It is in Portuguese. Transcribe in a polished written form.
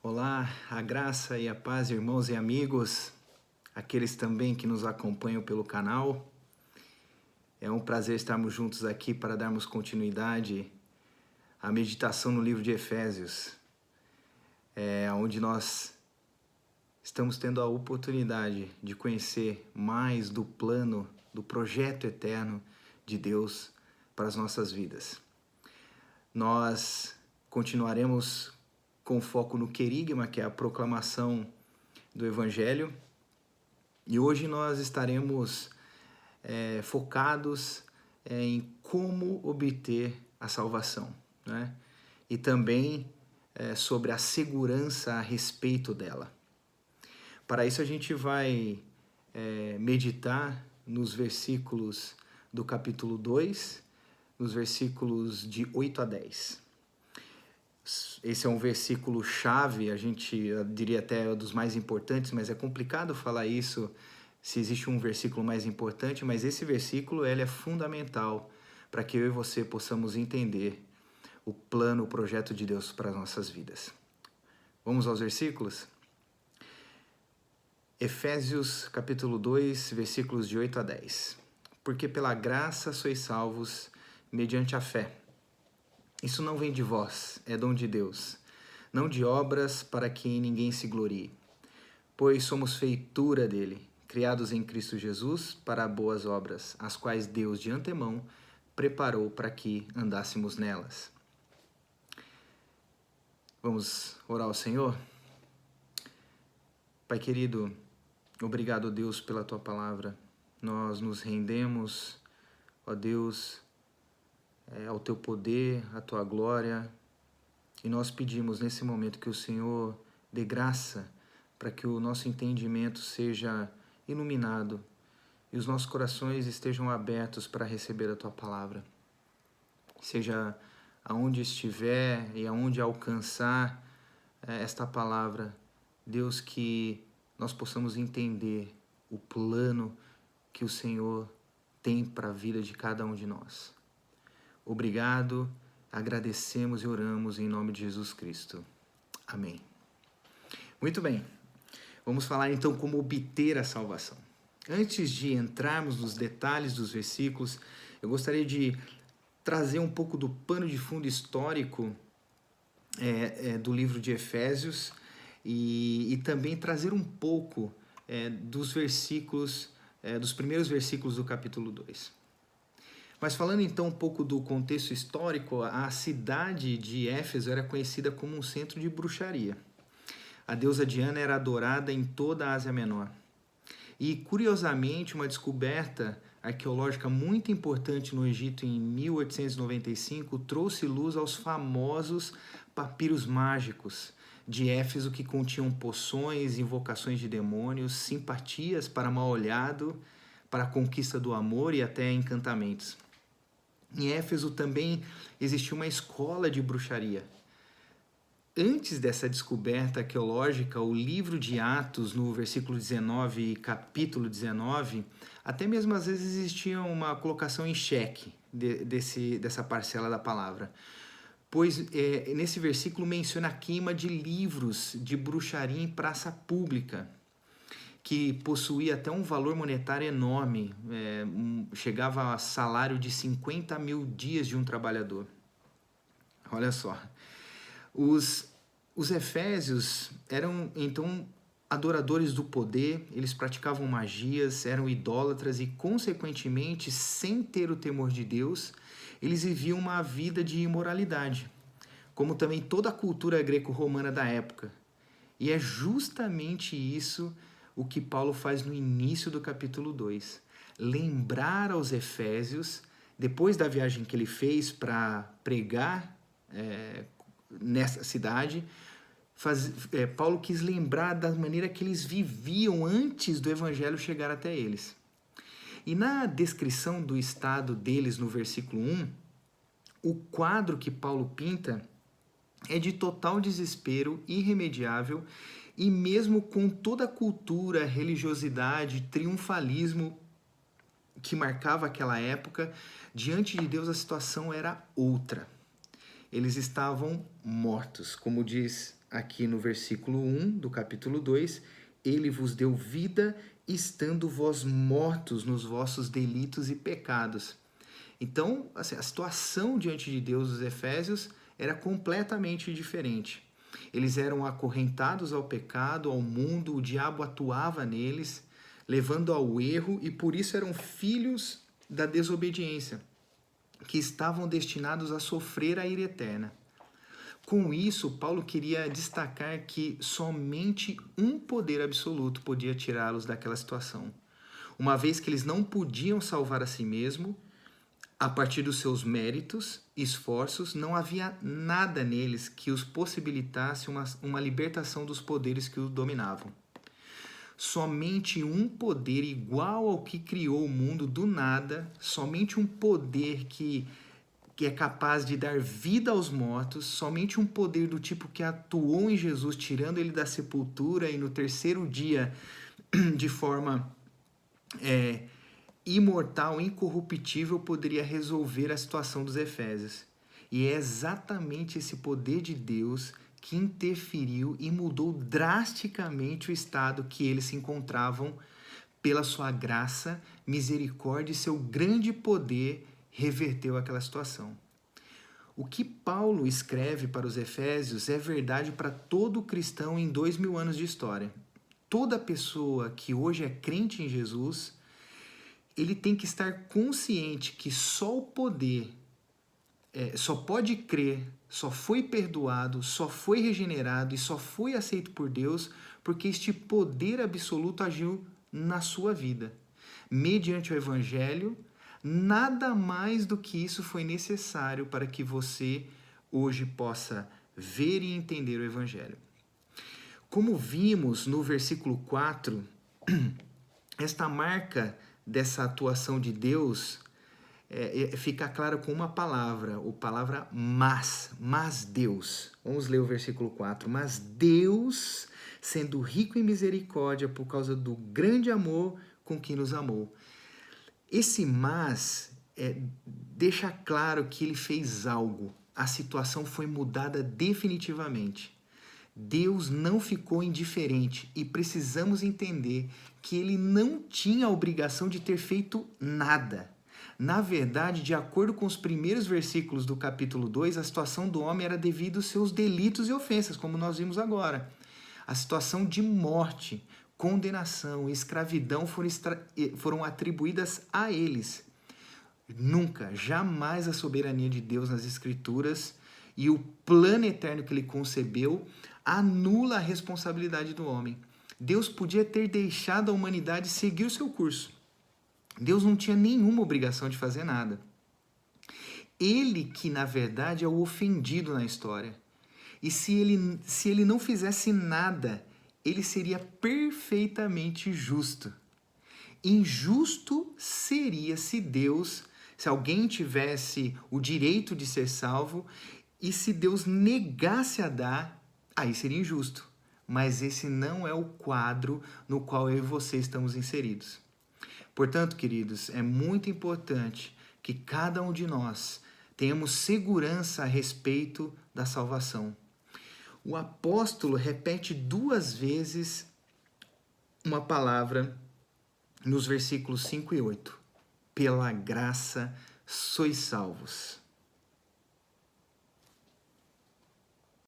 Olá, a graça e a paz, irmãos e amigos, aqueles também que nos acompanham pelo canal. É um prazer estarmos juntos aqui para darmos continuidade à meditação no livro de Efésios, onde nós estamos tendo a oportunidade de conhecer mais do plano, do projeto eterno de Deus para as nossas vidas. Nós continuaremos com foco no querigma, que é a proclamação do Evangelho. E hoje nós estaremos focados em como obter a salvação, né? E também sobre a segurança a respeito dela. Para isso a gente vai meditar nos versículos do capítulo 2, nos versículos de 8 a 10. Esse é um versículo chave, eu diria até dos mais importantes, mas é complicado falar isso se existe um versículo mais importante, mas esse versículo ele é fundamental para que eu e você possamos entender o plano, o projeto de Deus para as nossas vidas. Vamos aos versículos? Efésios capítulo 2, versículos de 8 a 10. Porque pela graça sois salvos mediante a fé. Isso não vem de vós, é dom de Deus, não de obras para que ninguém se glorie. Pois somos feitura dele, criados em Cristo Jesus para boas obras, as quais Deus de antemão preparou para que andássemos nelas. Vamos orar ao Senhor? Pai querido, obrigado, Deus, pela Tua palavra. Nós nos rendemos, ó Deus, ao Teu poder, à Tua glória, e nós pedimos nesse momento que o Senhor dê graça para que o nosso entendimento seja iluminado e os nossos corações estejam abertos para receber a Tua palavra. Seja aonde estiver e aonde alcançar esta palavra, Deus, que nós possamos entender o plano que o Senhor tem para a vida de cada um de nós. Obrigado, agradecemos e oramos em nome de Jesus Cristo. Amém. Muito bem, vamos falar então como obter a salvação. Antes de entrarmos nos detalhes dos versículos, eu gostaria de trazer um pouco do pano de fundo histórico do livro de Efésios e também trazer um pouco dos versículos, dos primeiros versículos do capítulo 2. Mas falando então um pouco do contexto histórico, a cidade de Éfeso era conhecida como um centro de bruxaria. A deusa Diana era adorada em toda a Ásia Menor. E, curiosamente, uma descoberta arqueológica muito importante no Egito em 1895 trouxe luz aos famosos papiros mágicos de Éfeso, que continham poções, invocações de demônios, simpatias para mal-olhado, para a conquista do amor e até encantamentos. Em Éfeso também existia uma escola de bruxaria. Antes dessa descoberta arqueológica, o livro de Atos, no versículo 19 e capítulo 19, até mesmo às vezes existia uma colocação em xeque dessa parcela da palavra. Pois nesse versículo menciona a queima de livros de bruxaria em praça pública, que possuía até um valor monetário enorme, chegava a salário de 50 mil dias de um trabalhador. Olha só. Os efésios eram, então, adoradores do poder, eles praticavam magias, eram idólatras e, consequentemente, sem ter o temor de Deus, eles viviam uma vida de imoralidade, como também toda a cultura greco-romana da época. E é justamente isso o que Paulo faz no início do capítulo 2. Lembrar aos efésios, depois da viagem que ele fez para pregar nessa cidade, Paulo quis lembrar da maneira que eles viviam antes do evangelho chegar até eles. E na descrição do estado deles no versículo 1, o quadro que Paulo pinta é de total desespero irremediável, e mesmo com toda a cultura, religiosidade, triunfalismo que marcava aquela época, diante de Deus a situação era outra. Eles estavam mortos, como diz aqui no versículo 1 do capítulo 2, ele vos deu vida, estando vós mortos nos vossos delitos e pecados. Então, assim, a situação diante de Deus dos Efésios era completamente diferente. Eles eram acorrentados ao pecado, ao mundo, o diabo atuava neles, levando ao erro, e por isso eram filhos da desobediência, que estavam destinados a sofrer a ira eterna. Com isso, Paulo queria destacar que somente um poder absoluto podia tirá-los daquela situação. Uma vez que eles não podiam salvar a si mesmo, a partir dos seus méritos e esforços, não havia nada neles que os possibilitasse uma libertação dos poderes que o dominavam. Somente um poder igual ao que criou o mundo do nada, somente um poder que é capaz de dar vida aos mortos, somente um poder do tipo que atuou em Jesus, tirando ele da sepultura e no terceiro dia, de forma imortal, incorruptível, poderia resolver a situação dos Efésios. E é exatamente esse poder de Deus que interferiu e mudou drasticamente o estado que eles se encontravam pela sua graça, misericórdia e seu grande poder reverteu aquela situação. O que Paulo escreve para os Efésios é verdade para todo cristão em 2000 anos de história. Toda pessoa que hoje é crente em Jesus, ele tem que estar consciente que só o poder, só pode crer, só foi perdoado, só foi regenerado e só foi aceito por Deus porque este poder absoluto agiu na sua vida. Mediante o Evangelho, nada mais do que isso foi necessário para que você hoje possa ver e entender o Evangelho. Como vimos no versículo 4, esta marca dessa atuação de Deus fica clara com uma palavra, a palavra mas Deus. Vamos ler o versículo 4. Mas Deus, sendo rico em misericórdia por causa do grande amor com que nos amou. Esse mas deixa claro que ele fez algo. A situação foi mudada definitivamente. Deus não ficou indiferente e precisamos entender que ele não tinha a obrigação de ter feito nada. Na verdade, de acordo com os primeiros versículos do capítulo 2, a situação do homem era devido aos seus delitos e ofensas, como nós vimos agora. A situação de morte, condenação e escravidão foram atribuídas a eles. Nunca, jamais a soberania de Deus nas Escrituras e o plano eterno que ele concebeu anula a responsabilidade do homem. Deus podia ter deixado a humanidade seguir o seu curso. Deus não tinha nenhuma obrigação de fazer nada. Ele que, na verdade, é o ofendido na história. E se ele não fizesse nada, ele seria perfeitamente justo. Injusto seria se alguém tivesse o direito de ser salvo e se Deus negasse a dar, aí seria injusto. Mas esse não é o quadro no qual eu e você estamos inseridos. Portanto, queridos, é muito importante que cada um de nós tenhamos segurança a respeito da salvação. O apóstolo repete 2 vezes uma palavra nos versículos 5 e 8. Pela graça sois salvos.